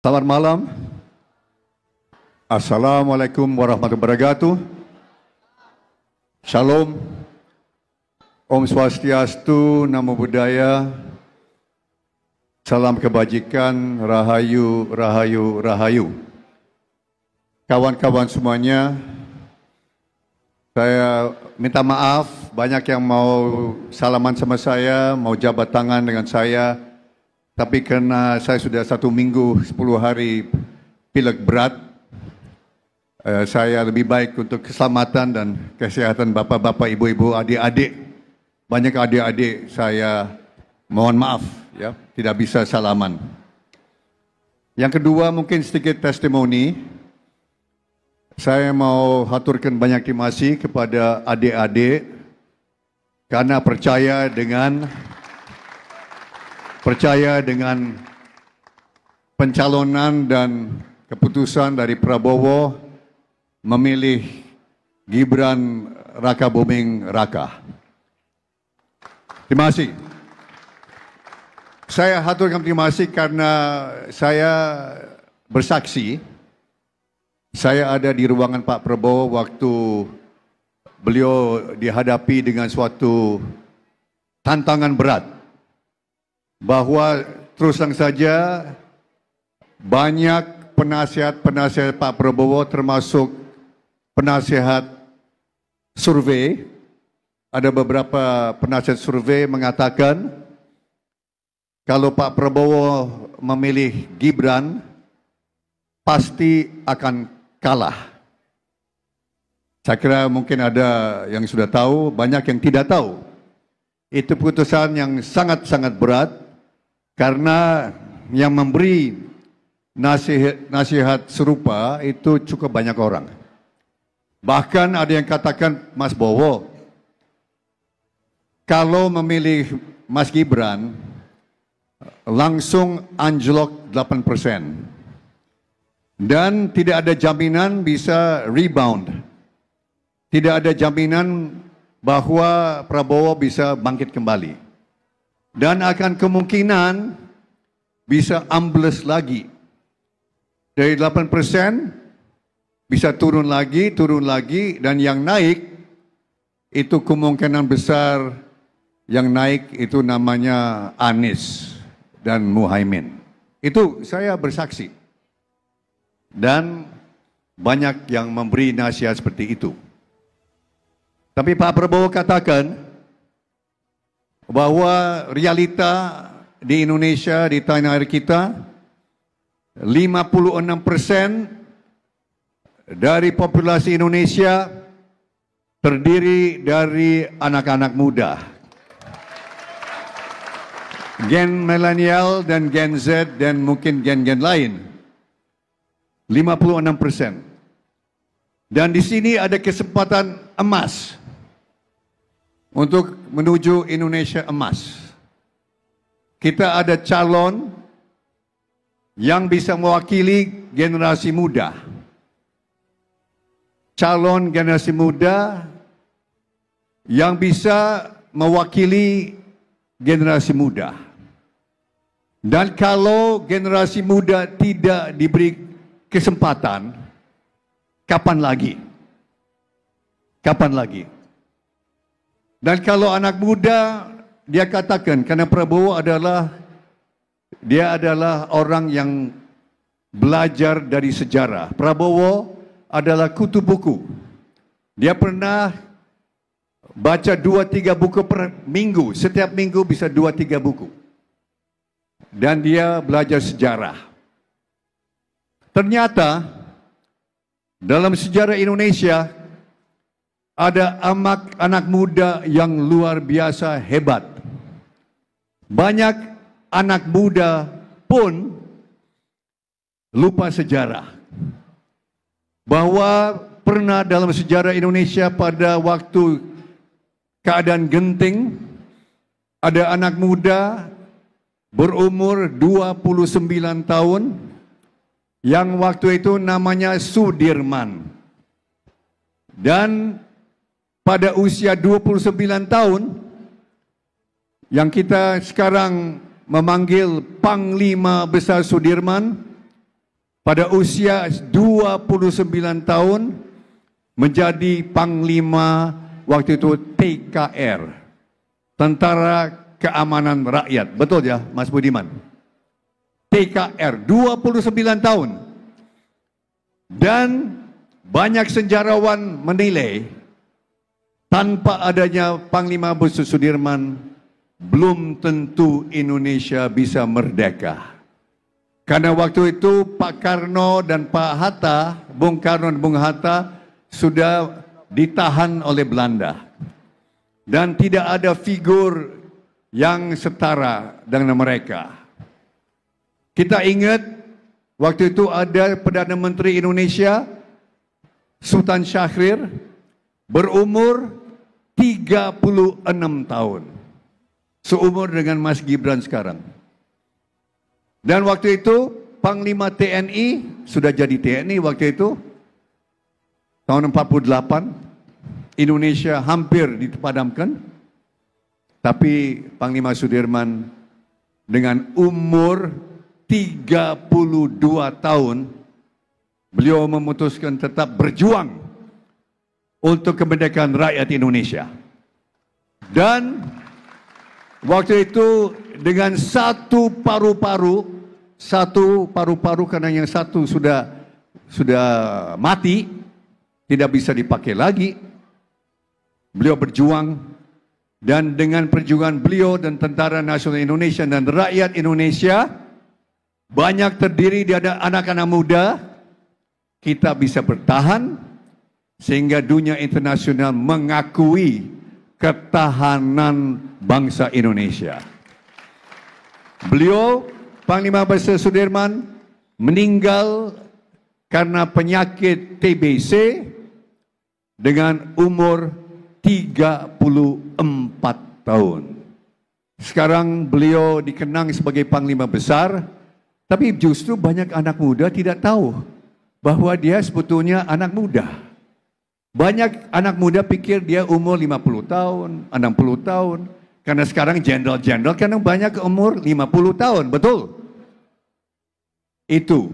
Selamat malam. Assalamualaikum warahmatullahi wabarakatuh. Shalom. Om Swastiastu, Namo Buddhaya. Salam kebajikan, Rahayu, Rahayu, Rahayu. Kawan-kawan semuanya, saya minta maaf, banyak yang mau salaman sama saya, mau jabat tangan dengan saya. Tapi karena saya sudah 1 minggu, 10 hari pilek berat, saya lebih baik untuk keselamatan dan kesehatan bapak-bapak, ibu-ibu, adik-adik. Banyak adik-adik saya mohon maaf, ya, tidak bisa salaman. Yang kedua mungkin sedikit testimoni. Saya mau haturkan banyak terima kasih kepada adik-adik karena percaya dengan pencalonan dan keputusan dari Prabowo memilih Gibran Rakabuming Raka. Terima kasih. Saya haturkan terima kasih karena saya bersaksi, saya ada di ruangan Pak Prabowo waktu beliau dihadapi dengan suatu tantangan berat. Bahwa terus terang saja banyak penasihat-penasihat Pak Prabowo termasuk penasihat survei, ada beberapa penasihat survei mengatakan kalau Pak Prabowo memilih Gibran pasti akan kalah. Saya kira mungkin ada yang sudah tahu, banyak yang tidak tahu. Itu putusan yang sangat-sangat berat. Karena yang memberi nasihat serupa itu cukup banyak orang. Bahkan ada yang katakan, Mas Bowo, kalau memilih Mas Gibran, langsung anjlok 8%. Dan tidak ada jaminan bisa rebound. Tidak ada jaminan bahwa Prabowo bisa bangkit kembali. Dan akan kemungkinan bisa ambles lagi. Dari 8% bisa turun lagi, dan yang naik itu kemungkinan besar yang naik itu namanya Anies dan Muhaimin. Itu saya bersaksi. Dan banyak yang memberi nasihat seperti itu. Tapi Pak Prabowo katakan bahwa realita di Indonesia, di tanah air kita, 56% dari populasi Indonesia terdiri dari anak-anak muda. Gen milenial dan Gen Z dan mungkin gen-gen lain. 56%. Dan di sini ada kesempatan emas untuk menuju Indonesia emas. Kita ada calon yang bisa mewakili generasi muda. Calon generasi muda yang bisa mewakili generasi muda. Dan kalau generasi muda tidak diberi kesempatan, kapan lagi? Kapan lagi? Dan kalau anak muda, dia katakan, karena Prabowo adalah orang yang belajar dari sejarah. Prabowo adalah kutu buku. Dia pernah baca 2-3 buku per minggu. Setiap minggu bisa 2-3 buku. Dan dia belajar sejarah. Ternyata dalam sejarah Indonesia ada anak muda yang luar biasa hebat. Banyak anak muda pun lupa sejarah. Bahwa pernah dalam sejarah Indonesia pada waktu keadaan genting, ada anak muda berumur 29 tahun yang waktu itu namanya Sudirman. Dan pada usia 29 tahun yang kita sekarang memanggil Panglima Besar Sudirman, pada usia 29 tahun menjadi Panglima waktu itu TKR, Tentara Keamanan Rakyat. Betul ya, Mas Budiman? TKR, 29 tahun. Dan banyak sejarawan menilai tanpa adanya Panglima Besar Sudirman belum tentu Indonesia bisa merdeka. Karena waktu itu Pak Karno dan Pak Hatta, Bung Karno dan Bung Hatta sudah ditahan oleh Belanda. Dan tidak ada figur yang setara dengan mereka. Kita ingat waktu itu ada Perdana Menteri Indonesia, Sultan Syahrir, berumur 36 tahun. Seumur dengan Mas Gibran sekarang. Dan waktu itu Panglima TNI, sudah jadi TNI waktu itu, tahun 48, Indonesia hampir dipadamkan. Tapi Panglima Sudirman dengan umur 32 tahun, beliau memutuskan tetap berjuang untuk kemerdekaan rakyat Indonesia. Dan waktu itu dengan satu paru-paru karena yang satu sudah mati, tidak bisa dipakai lagi. Beliau berjuang, dan dengan perjuangan beliau dan Tentara Nasional Indonesia dan rakyat Indonesia, banyak terdiri dari anak-anak muda, kita bisa bertahan sehingga dunia internasional mengakui ketahanan bangsa Indonesia. Beliau, Panglima Besar Sudirman, meninggal karena penyakit TBC dengan umur 34 tahun. Sekarang beliau dikenang sebagai Panglima Besar, tapi justru banyak anak muda tidak tahu bahwa dia sebetulnya anak muda. Banyak anak muda pikir dia umur 50 tahun, 60 tahun. Karena sekarang jenderal-jenderal kan banyak umur 50 tahun, betul? Itu